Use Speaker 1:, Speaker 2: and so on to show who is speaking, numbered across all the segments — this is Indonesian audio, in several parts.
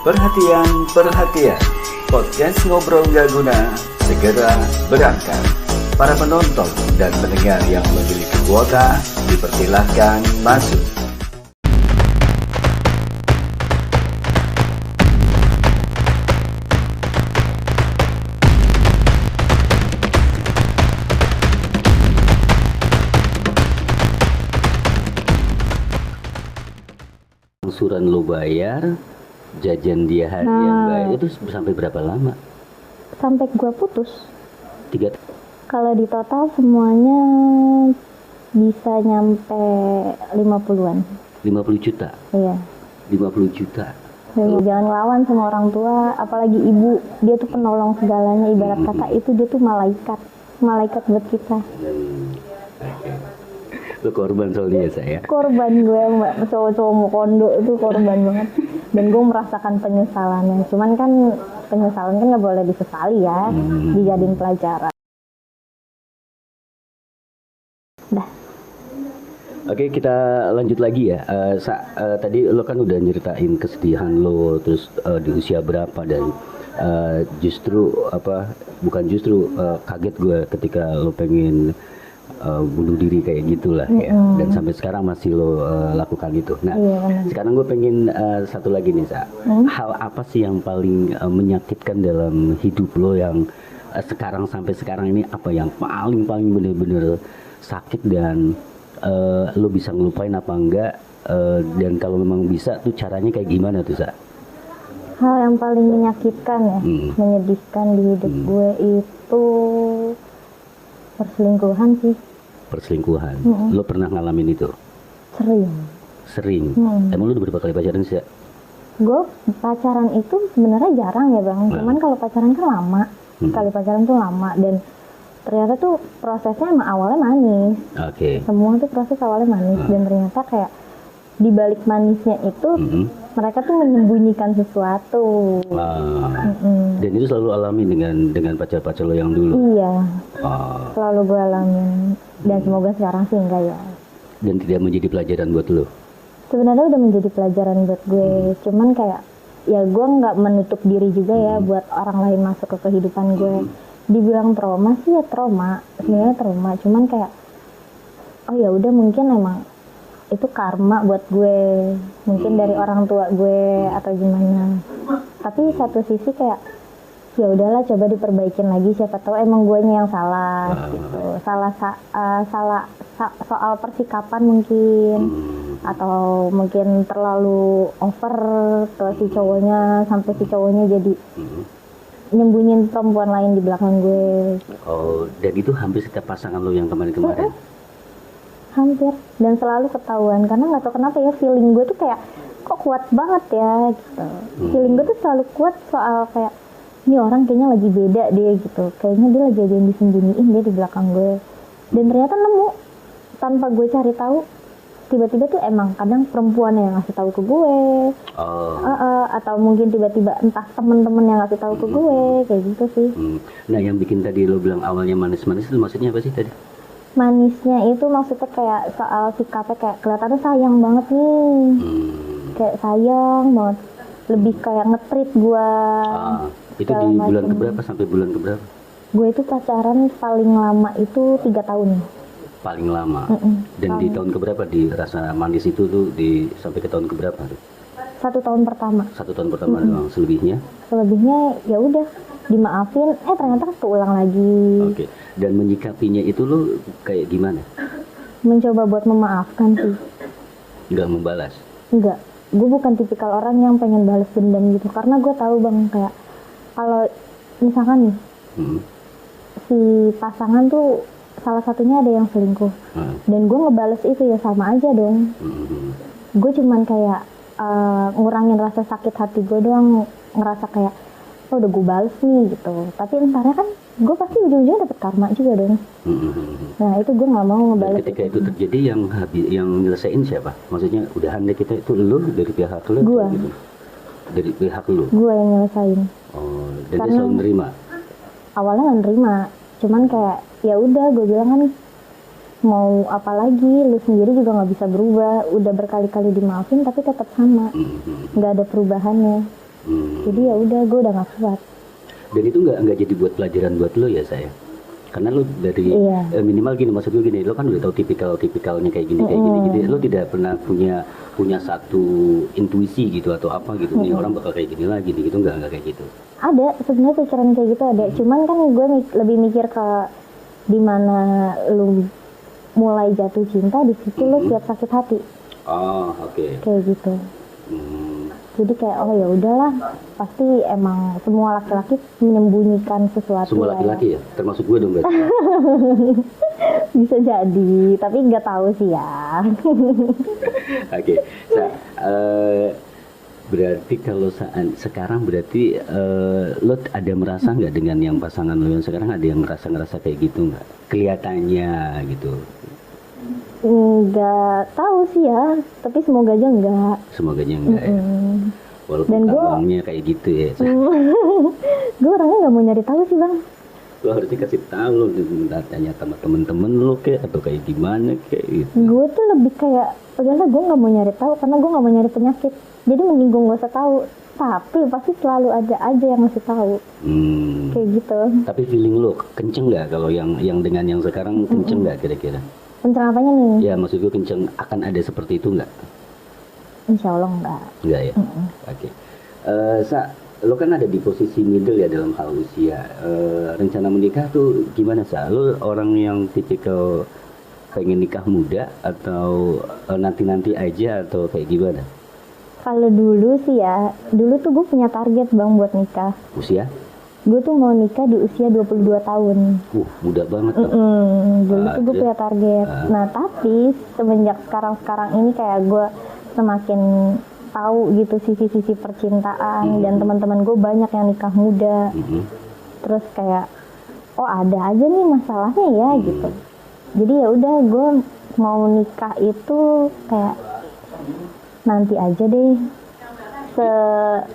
Speaker 1: Perhatian, perhatian. Podcast Ngobrol Nggak Guna segera berangkat. Para penonton dan pendengar yang memiliki kuota dipersilahkan masuk.
Speaker 2: Angsuran lo bayar, jajan dia yang bayar, itu sampai berapa lama?
Speaker 3: Sampai gua putus.
Speaker 2: 3
Speaker 3: Kalau di total semuanya bisa nyampe 50-an.
Speaker 2: 50 juta?
Speaker 3: Iya.
Speaker 2: 50 juta?
Speaker 3: Jangan ngelawan sama orang tua, apalagi ibu. Dia tuh penolong segalanya, ibarat kata itu dia tuh malaikat. Malaikat buat kita.
Speaker 2: Lo korban soalnya saya.
Speaker 3: Korban gue, mbak, cowok-cowok mau kondo itu korban banget. Dan gue merasakan penyesalannya. Cuman kan penyesalan kan nggak boleh disesali ya, dijadiin pelajaran. Dah.
Speaker 2: Oke, kita lanjut lagi ya. Tadi lo kan udah nyeritain kesedihan lo, terus di usia berapa, dan kaget gue ketika lo pengen bunuh diri kayak gitulah ya. Dan sampai sekarang masih lo lakukan itu. Nah, sekarang gue pengen satu lagi nih, hal apa sih yang paling menyakitkan dalam hidup lo yang sampai sekarang ini, apa yang paling bener-bener sakit dan lo bisa ngelupain apa enggak, dan kalau memang bisa tuh caranya kayak gimana tuh, Sa?
Speaker 3: Hal yang paling menyakitkan ya, menyedihkan di hidup gue itu perselingkuhan sih.
Speaker 2: Perselingkuhan? Lo pernah ngalamin itu? Sering? Emang lo udah berapa kali pacaran sih?
Speaker 3: Gue pacaran itu sebenarnya jarang ya bang, cuman kalau pacaran kan lama. Sekali pacaran tuh lama, dan ternyata tuh prosesnya emang awalnya manis. Semua tuh proses awalnya manis, dan ternyata kayak di balik manisnya itu mereka tuh menyembunyikan sesuatu.
Speaker 2: Dan itu selalu alami dengan pacar-pacar lo yang dulu?
Speaker 3: Iya. Selalu gue alamin, dan semoga sekarang sih enggak ya.
Speaker 2: Dan tidak menjadi pelajaran buat lo? Sebenarnya
Speaker 3: udah menjadi pelajaran buat gue, cuman kayak ya gue nggak menutup diri juga ya buat orang lain masuk ke kehidupan gue. Dibilang trauma sih ya trauma, sebenarnya trauma, cuman kayak oh ya udah, mungkin emang itu karma buat gue, mungkin dari orang tua gue atau gimana. Tapi satu sisi kayak ya udahlah, coba diperbaikin lagi, siapa tahu emang guenya yang salah gitu. Soal persikapan mungkin, atau mungkin terlalu over ke si cowoknya sampai si cowoknya jadi nyembunyiin perempuan lain di belakang gue.
Speaker 2: Oh, dan itu hampir setiap pasangan lo yang kemarin-kemarin?
Speaker 3: Hampir, dan selalu ketahuan, karena nggak tahu kenapa ya, feeling gue tuh kayak kok kuat banget ya gitu. Feeling gue tuh selalu kuat soal kayak ini orang kayaknya lagi beda deh gitu, kayaknya dia lagi ada yang disembunyiin dia di belakang gue. Dan ternyata nemu tanpa gue cari tahu, tiba-tiba tuh emang kadang perempuan yang ngasih tahu ke gue, atau mungkin tiba-tiba entah temen-temen yang ngasih tahu ke gue, kayak gitu sih.
Speaker 2: Nah, yang bikin tadi lo bilang awalnya manis-manis itu maksudnya apa sih tadi?
Speaker 3: Manisnya itu maksudnya kayak soal sikapnya, kayak kelihatannya sayang banget nih, kayak sayang banget, lebih kayak nge-treat gue.
Speaker 2: Itu di bulan keberapa sampai bulan keberapa?
Speaker 3: Gue itu pacaran paling lama itu 3 tahun.
Speaker 2: Paling lama. Dan di tahun keberapa di rasa manis itu tuh sampai ke tahun keberapa tuh?
Speaker 3: 1 tahun pertama.
Speaker 2: 1 tahun pertama doang. Selebihnya ya udah dimaafin, ternyata keulang lagi. Dan menyikapinya itu lo kayak gimana?
Speaker 3: Mencoba buat memaafkan sih.
Speaker 2: Nggak membalas?
Speaker 3: Enggak, gue bukan tipikal orang yang pengen balas dendam gitu, karena gue tahu bang, kayak kalau misalkan nih si pasangan tuh salah satunya ada yang selingkuh, dan gue ngebales itu ya sama aja dong. Gue cuman kayak ngurangin rasa sakit hati gue doang, ngerasa kayak oh udah gue bales nih gitu, tapi entarnya kan gue pasti ujung-ujungnya dapet karma juga dong. Nah itu gue nggak mau ngebales.
Speaker 2: Ketika itu terjadi, yang nyelesain siapa? Maksudnya udahan deh kita, itu lu dari pihak lu?
Speaker 3: Gue.
Speaker 2: Gitu? Dari pihak lu?
Speaker 3: Gue yang nyelesain.
Speaker 2: Dan dia selalu nerima?
Speaker 3: Awalnya nggak nerima, cuman kayak ya udah, gue bilang kan mau apa lagi, lu sendiri juga nggak bisa berubah, udah berkali-kali dimaafin tapi tetap sama, nggak ada perubahannya. Jadi ya udah, gue udah nggak kuat.
Speaker 2: Dan itu nggak jadi buat pelajaran buat lo ya saya? Karena lo dari minimal gini, maksud gue gini, lo kan udah tahu tipikalnya kayak gini, jadi lo tidak pernah punya satu intuisi gitu atau apa gitu, nih orang bakal kayak gini lagi gitu, nggak kayak gitu.
Speaker 3: Ada sebenarnya pikiran kayak gitu ada, cuman kan gue lebih mikir ke di mana lu mulai jatuh cinta, di situ lu siap sakit hati.
Speaker 2: Oh, oke.
Speaker 3: Kayak gitu. Jadi kayak oh ya udahlah, pasti emang semua laki-laki menyembunyikan sesuatu.
Speaker 2: Semua laki-laki ya, termasuk gue dong berarti.
Speaker 3: Bisa jadi, tapi nggak tahu sih ya.
Speaker 2: Oke. Berarti kalau sekarang berarti lo ada merasa nggak dengan yang pasangan lo yang sekarang, ada yang ngerasa kayak gitu nggak? Kelihatannya gitu.
Speaker 3: Nggak tahu sih ya, tapi semoga aja enggak.
Speaker 2: Semoga aja enggak ya. Walaupun
Speaker 3: Dan
Speaker 2: abangnya kayak gitu ya.
Speaker 3: Gue orangnya nggak mau nyari tahu sih bang.
Speaker 2: Lo harusnya kasih tahu, lo tanya sama temen-temen lo kayak atau kayak gimana kayak gitu.
Speaker 3: Gue tuh lebih kayak, padahal gue nggak mau nyari tahu karena gue nggak mau nyari penyakit. Jadi mending gue nggak usah tahu. Tapi pasti selalu ada aja yang ngasih tahu. Kayak gitu.
Speaker 2: Tapi feeling lo kenceng nggak kalau yang dengan yang sekarang kenceng nggak kira-kira?
Speaker 3: Kenceng apanya nih?
Speaker 2: Ya maksud gue kenceng, akan ada seperti itu nggak?
Speaker 3: Insya Allah enggak.
Speaker 2: Enggak ya? Oke. Lo kan ada di posisi middle ya dalam hal usia. Rencana menikah tuh gimana Sa? Lo orang yang tipikal pengen nikah muda atau nanti-nanti aja atau kayak gimana?
Speaker 3: Kalau dulu sih ya, dulu tuh gue punya target bang buat nikah.
Speaker 2: Usia?
Speaker 3: Gue tuh mau nikah di usia 22 tahun.
Speaker 2: Muda banget dong.
Speaker 3: Dulu tuh gue punya target. Nah tapi semenjak sekarang ini kayak gue semakin tahu gitu sisi-sisi percintaan dan teman-teman gue banyak yang nikah muda. Terus kayak oh ada aja nih masalahnya ya gitu. Jadi ya udah gue mau nikah itu kayak nanti aja deh.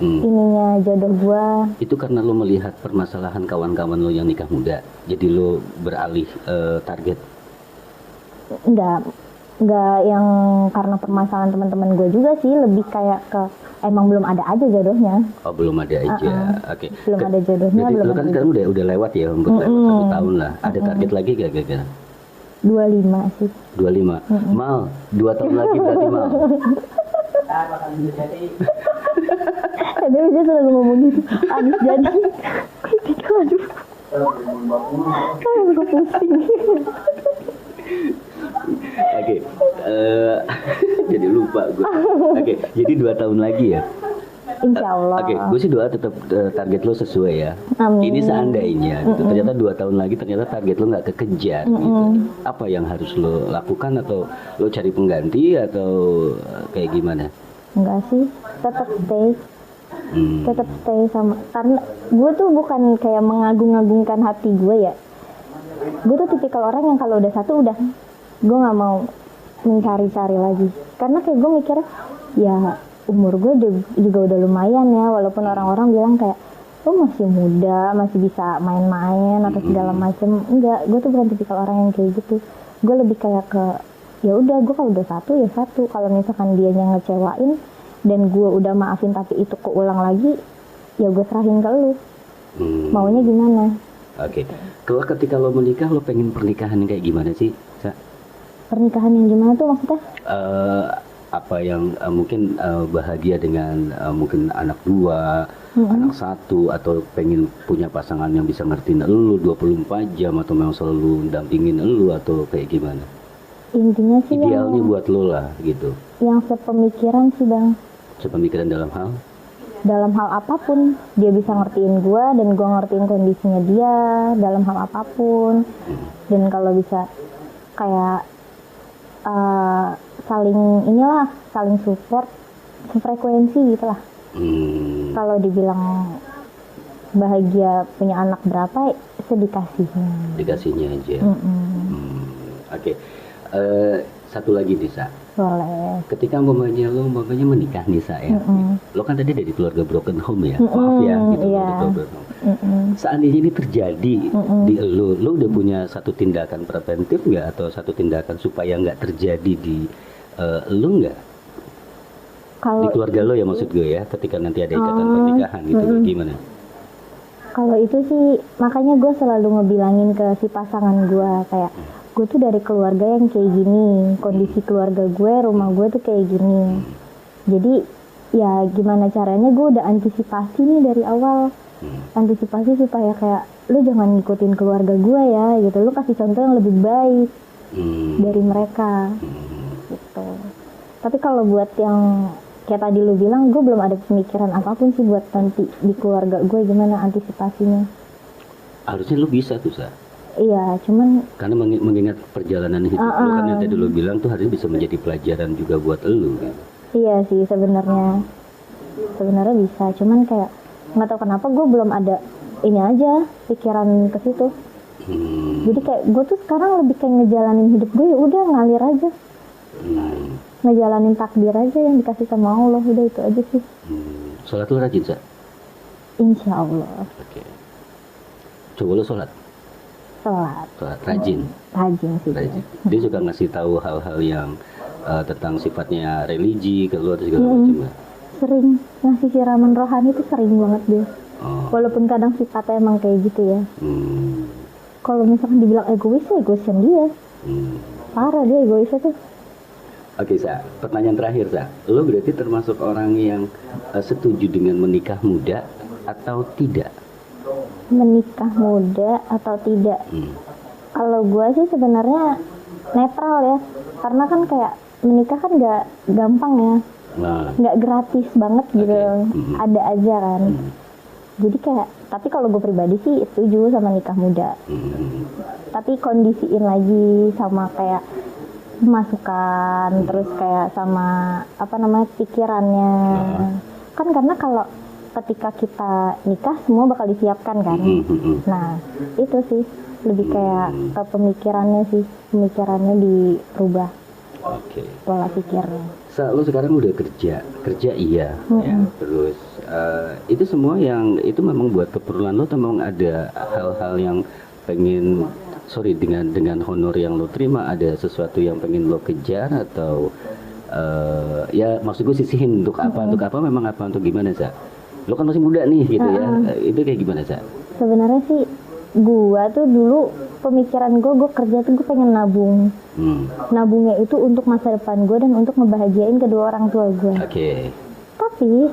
Speaker 3: Ininya jodoh gue.
Speaker 2: Itu karena lo melihat permasalahan kawan-kawan lo yang nikah muda, jadi lo beralih target? Enggak yang karena permasalahan teman-teman gue juga sih, lebih kayak ke emang belum ada aja jodohnya. Oh belum ada aja, oke. Belum ada jodohnya. Belum lo kan sekarang udah lewat ya, untuk lewat 1 tahun lah. Ada target lagi kira-kira? 25 sih. 25. Mal, 2 tahun lagi berarti Mal. Tapi dia selalu ngomong gitu, abis jadi aduh aku pusing. Oke, jadi lupa gue. Oke, jadi 2 tahun lagi ya. Insya Allah. Oke, gue sih doa tetap target lo sesuai ya. Amin. Ini seandainya gitu, ternyata 2 tahun lagi ternyata target lo nggak kekejar gitu. Apa yang harus lo lakukan, atau lo cari pengganti atau kayak gimana? Enggak sih, tetap stay sama, karena gue tuh bukan kayak mengagung-agungkan hati gue ya. Gue tuh tipikal orang yang kalau udah satu udah, gue nggak mau mencari-cari lagi, karena kayak gue mikir ya umur gue juga udah lumayan ya, walaupun orang-orang bilang kayak lo masih muda, masih bisa main-main atau segala macem. Enggak, gue tuh bukan tipikal orang yang kayak gitu. Gue lebih kayak ke ya udah, gue kalau udah satu ya satu. Kalau misalkan dianya ngecewain dan gue udah maafin tapi itu keulang lagi, ya gue serahin ke lu. Maunya gimana? Oke. Kalau ketika lo menikah, lo pengen pernikahan yang kayak gimana sih, Sa? Pernikahan yang gimana tuh maksudnya? Apa yang mungkin bahagia dengan mungkin anak 2, anak 1, atau pengen punya pasangan yang bisa ngertiin lu 24 jam, atau memang selalu dampingin lu, atau kayak gimana? Intinya sih idealnya buat lo lah gitu. Yang sepemikiran sih bang. Sepemikiran dalam hal? Dalam hal apapun, dia bisa ngertiin gue dan gue ngertiin kondisinya dia dalam hal apapun. Dan kalau bisa kayak saling support, sefrekuensi gitu lah. Kalau dibilang bahagia punya anak berapa, dikasihnya aja. Oke. Satu lagi nih Sa. Boleh. Ketika umpamanya menikah nih Sa ya, lo kan tadi dari keluarga broken home ya, maaf ya gitu, broken home. Seandainya ini terjadi di lo udah punya satu tindakan preventif nggak, atau satu tindakan supaya nggak terjadi di lo nggak?
Speaker 3: Kalau
Speaker 2: di keluarga lo ya maksud gue ya, ketika nanti ada ikatan pernikahan gitu, gimana?
Speaker 3: Kalau itu sih makanya gue selalu ngebilangin ke si pasangan gue kayak gue tuh dari keluarga yang kayak gini, kondisi keluarga gue, rumah gue tuh kayak gini. Jadi ya gimana caranya gue udah antisipasi nih dari awal, antisipasi supaya kayak lu jangan ngikutin keluarga gue ya gitu, lu kasih contoh yang lebih baik dari mereka gitu. Tapi kalau buat yang kayak tadi lu bilang, gue belum ada pemikiran apapun sih buat nanti di keluarga gue gimana antisipasinya.
Speaker 2: Harusnya lu bisa tuh, Sa.
Speaker 3: Iya, cuman
Speaker 2: Karena mengingat perjalanan hidup lu kan yang tadi lu bilang tuh harusnya bisa menjadi pelajaran juga buat lu gitu.
Speaker 3: iya sih sebenarnya bisa, cuman kayak nggak tahu kenapa gue belum ada ini aja pikiran ke situ. Jadi kayak gue tuh sekarang lebih kayak ngejalanin hidup gue, ya udah ngalir aja, ngejalanin takdir aja yang dikasih sama Allah, udah itu aja sih.
Speaker 2: Sholat lu rajin, Sa?
Speaker 3: Insya Allah.
Speaker 2: Oke. Coba lu sholat rajin
Speaker 3: sih.
Speaker 2: rajin. Dia suka ngasih tahu hal-hal yang tentang sifatnya religi ke lu atau segala macam.
Speaker 3: Sering ngasih siraman rohani itu sering banget dia. Walaupun kadang sifatnya emang kayak gitu ya. Kalau misalkan dibilang egois yang dia. Parah dia egoisnya tuh.
Speaker 2: Oke, Sa. Pertanyaan terakhir, Sa. Lo berarti termasuk orang yang setuju dengan menikah muda atau tidak?
Speaker 3: Menikah muda atau tidak? Kalau gue sih sebenarnya netral ya. Karena kan kayak menikah kan nggak gampang ya. Nggak gratis banget gitu. Ada aja kan. Jadi kayak, tapi kalau gue pribadi sih setuju sama nikah muda. Tapi kondisiin lagi sama kayak masukan, terus kayak sama pikirannya. Kan karena kalau ketika kita nikah semua bakal disiapkan kan. Nah itu sih lebih kayak ke pemikirannya dirubah.
Speaker 2: Oke.
Speaker 3: Pola pikirnya.
Speaker 2: Lu sekarang udah kerja iya, ya. Terus itu semua yang itu memang buat keperluan lo, atau memang ada hal-hal yang pengen dengan honor yang lo terima, ada sesuatu yang pengen lo kejar atau ya maksud gue sisihin untuk apa untuk gimana, Sa? Lo kan masih muda nih gitu ya, itu kayak gimana, Sa?
Speaker 3: Sebenarnya sih gua tuh dulu pemikiran gue kerja tuh gue pengen nabung. Nabungnya itu untuk masa depan gue dan untuk ngebahagiain kedua orang tua gue.
Speaker 2: Oke.
Speaker 3: Tapi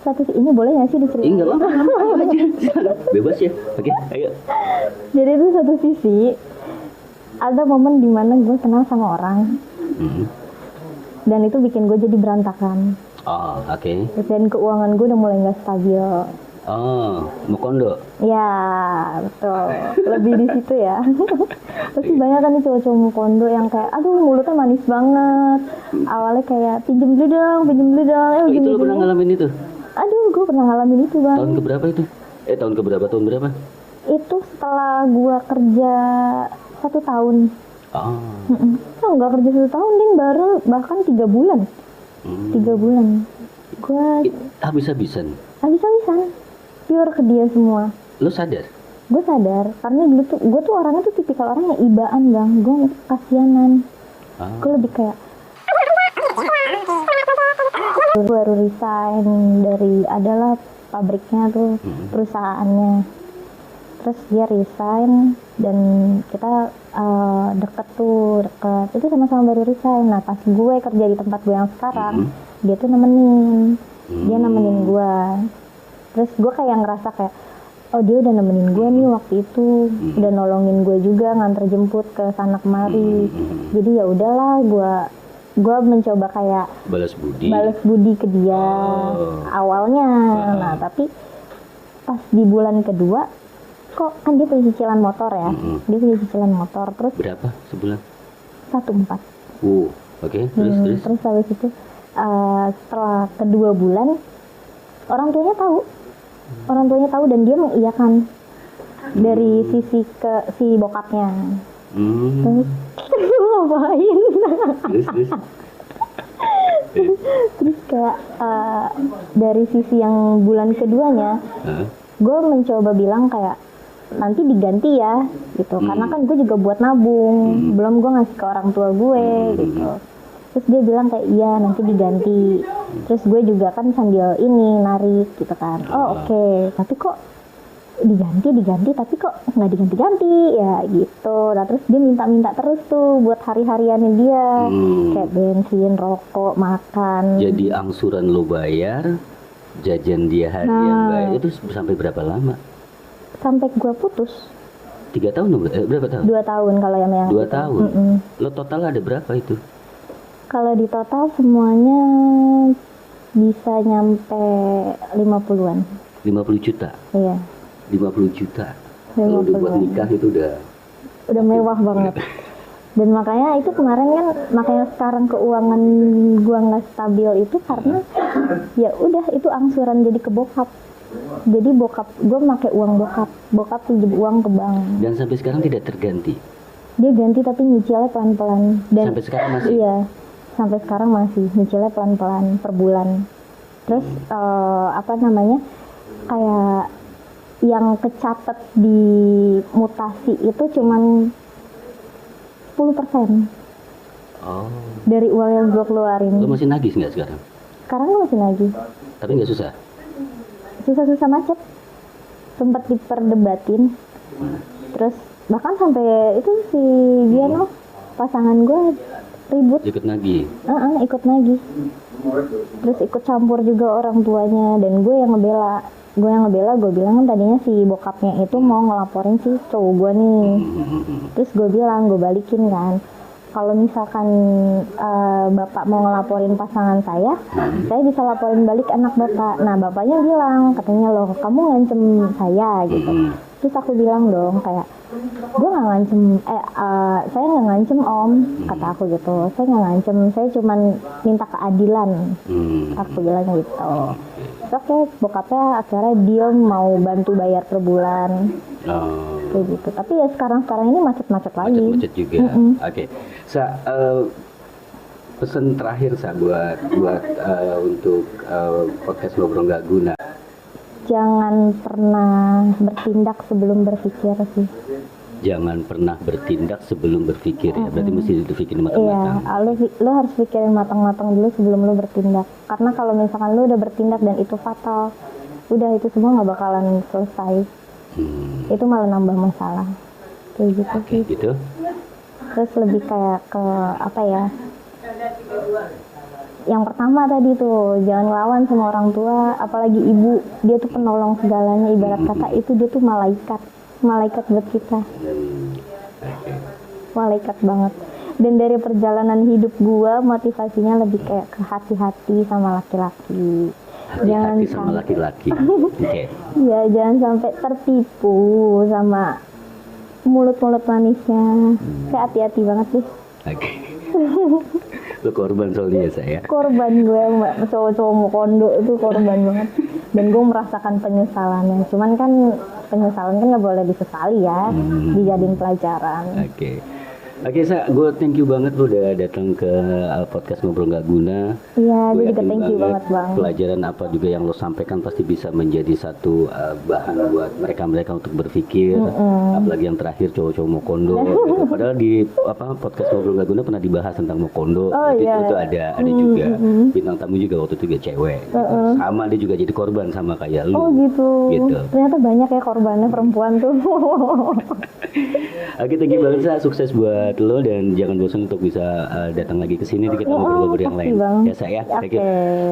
Speaker 3: satu ini boleh nggak sih diceritain?
Speaker 2: Enggak apa-apa aja. Bebas ya. Oke, ayo. Jadi
Speaker 3: itu satu sisi ada momen dimana gue kenal sama orang dan itu bikin gue jadi berantakan.
Speaker 2: Oh, oke.
Speaker 3: Dan keuangan gue udah mulai nggak stabil.
Speaker 2: Oh, mau kondo?
Speaker 3: Ya, betul. Lebih di situ ya. Pasti banyak kan nih cowok-cowok mau kondo yang kayak, aduh mulutnya manis banget. Awalnya kayak, pinjem dulu dong.
Speaker 2: Itu lo pernah ngalamin itu?
Speaker 3: Aduh, gue pernah ngalamin itu, Bang.
Speaker 2: Tahun keberapa itu? Tahun berapa?
Speaker 3: Itu setelah gue kerja 1 tahun. Nggak kerja 1 tahun, Ding. Baru bahkan 3 bulan. 3 bulan. Gue
Speaker 2: habis-habisan?
Speaker 3: Habis-habisan. Pure ke dia semua.
Speaker 2: Lo sadar?
Speaker 3: Gue sadar, karena dulu tuh gue tuh orangnya tuh tipikal orang yang ibaan, Bang. Gue kasianan. Gue lebih kayak gue baru resign dari adalah pabriknya tuh, perusahaannya. Terus dia resign dan kita deket. Itu sama-sama baru resign. Nah pas gue kerja di tempat gue yang sekarang, dia tuh nemenin gue. Terus gue kayak ngerasa kayak, oh dia udah nemenin gue nih waktu itu, udah nolongin gue juga nganter jemput ke sana kemari. Jadi ya udahlah, gue mencoba kayak balas budi ke dia awalnya. Nah tapi pas di bulan kedua, kok kan dia punya cicilan motor ya, dia punya cicilan motor. Terus
Speaker 2: berapa sebulan?
Speaker 3: 1,4.
Speaker 2: Oke. Terus
Speaker 3: habis itu setelah kedua bulan orang tuanya tahu dan dia mengiyakan dari sisi ke si bokapnya. Terus ngapain? Terus kayak dari sisi yang bulan keduanya, gue mencoba bilang kayak nanti diganti ya gitu, karena kan gue juga buat nabung, belum gue ngasih ke orang tua gue gitu. Terus dia bilang kayak iya nanti diganti. Terus gue juga kan sambil ini narik gitu kan. Oh oke, tapi kok diganti tapi kok nggak diganti ya gitu. Nah terus dia minta terus tuh buat hari-hariannya dia, kayak bensin, rokok, makan.
Speaker 2: Jadi angsuran lo bayar, jajan dia harian bayar, itu sampai berapa lama?
Speaker 3: Sampai gue putus.
Speaker 2: 3 tahun berapa tahun?
Speaker 3: 2 tahun kalau yang
Speaker 2: 2 tahun. Lo total ada berapa itu?
Speaker 3: Kalau di total semuanya bisa nyampe 50-an.
Speaker 2: 50 juta.
Speaker 3: Iya.
Speaker 2: 50 juta. Kalau udah buat nikah itu udah
Speaker 3: mewah banget. Dan makanya itu kemarin kan, makanya sekarang keuangan gua nggak stabil itu karena ya udah itu angsuran jadi ke bokap. Jadi bokap gua pakai uang bokap pinjam uang ke bank. Dan
Speaker 2: sampai sekarang tidak terganti.
Speaker 3: Dia ganti tapi nyicilnya pelan-pelan. Dan
Speaker 2: sampai sekarang masih.
Speaker 3: Iya, sampai sekarang masih nyicilnya pelan-pelan per bulan. Terus kayak yang kecatat di mutasi itu cuman 10%.
Speaker 2: Oh.
Speaker 3: Dari uang yang gue keluarin.
Speaker 2: Lo masih nagih nggak sekarang?
Speaker 3: Sekarang gue masih nagih.
Speaker 2: Tapi nggak susah?
Speaker 3: Susah-susah macet. Sempat diperdebatin. Terus bahkan sampai itu si Giano, pasangan gue ribut.
Speaker 2: Ikut nagih?
Speaker 3: Ikut nagih. Terus ikut campur juga orang tuanya dan gue yang ngebela. Gue bilang kan tadinya si bokapnya itu mau ngelaporin si cowok gue nih. Terus gue bilang, gue balikin kan, kalau misalkan bapak mau ngelaporin pasangan saya bisa laporin balik anak bapak. Nah bapaknya bilang, katanya loh kamu ngancem saya gitu. Terus aku bilang dong kayak, gue nggak ngancem, saya nggak ngancem om, kata aku gitu. Saya nggak ngancem, saya cuman minta keadilan. Aku bilang gitu. Oke, bokapnya akhirnya dia mau bantu bayar per bulan. Kayak gitu. Tapi ya sekarang ini macet-macet lagi.
Speaker 2: Macet juga. Oke. Pesan terakhir buat untuk podcast Ngobrol Nggak Guna.
Speaker 3: Jangan pernah bertindak sebelum berpikir sih.
Speaker 2: Jangan pernah bertindak sebelum berpikir ya. Berarti mesti dipikirin matang-matang.
Speaker 3: Iya, lo harus pikirin matang-matang dulu sebelum lo bertindak. Karena kalau misalkan lo udah bertindak dan itu fatal, udah itu semua nggak bakalan selesai. Itu malah nambah masalah. Kayak gitu sih.
Speaker 2: Gitu.
Speaker 3: Terus lebih kayak ke apa ya? Yang pertama tadi tuh, jangan lawan sama orang tua, apalagi ibu. Dia tuh penolong segalanya, ibarat kata itu dia tuh malaikat buat kita. Malaikat banget. Dan dari perjalanan hidup gua, motivasinya lebih kayak ke hati-hati sama laki-laki. Jangan
Speaker 2: sama laki-laki. Oke.
Speaker 3: Ya, jangan sampai tertipu sama mulut-mulut manisnya. Kayak hati-hati banget deh.
Speaker 2: Oke. Lo korban soalnya saya.
Speaker 3: Korban gue, cowok-cowok mau kondo itu korban banget. Dan gue merasakan penyesalannya. Cuman kan penyesalan kan nggak boleh disesali ya, dijadiin pelajaran.
Speaker 2: Oke, gue thank you banget lo udah datang ke podcast Ngobrol Nggak Guna.
Speaker 3: Iya, gue juga thank you banget bang.
Speaker 2: Pelajaran apa juga yang lo sampaikan pasti bisa menjadi satu bahan buat mereka untuk berpikir. Apalagi yang terakhir cowok-cowok mau kondo. Gitu. Padahal di podcast Ngobrol Nggak Guna pernah dibahas tentang mau kondo. Itu ada juga bintang tamu juga waktu itu juga cewek. Gitu. Sama dia juga jadi korban sama kayak lo.
Speaker 3: Oh gitu. Ternyata banyak ya korbannya perempuan tuh. Oke,
Speaker 2: thank you banget, sukses buat lo dan jangan bosan untuk bisa datang lagi ke sini kita ngobrol-ngobrol yang lain.
Speaker 3: Bang.
Speaker 2: Ya saya.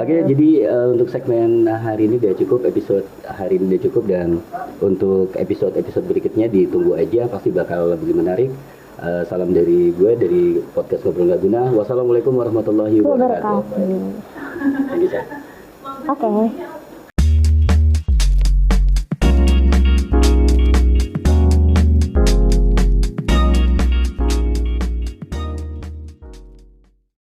Speaker 2: Oke, jadi untuk segmen hari ini udah cukup, episode hari ini udah cukup dan untuk episode berikutnya ditunggu aja, pasti bakal lebih menarik. Salam dari gue dari podcast Ngobrol Nggak Guna. Wassalamualaikum warahmatullahi wabarakatuh.
Speaker 3: Oke.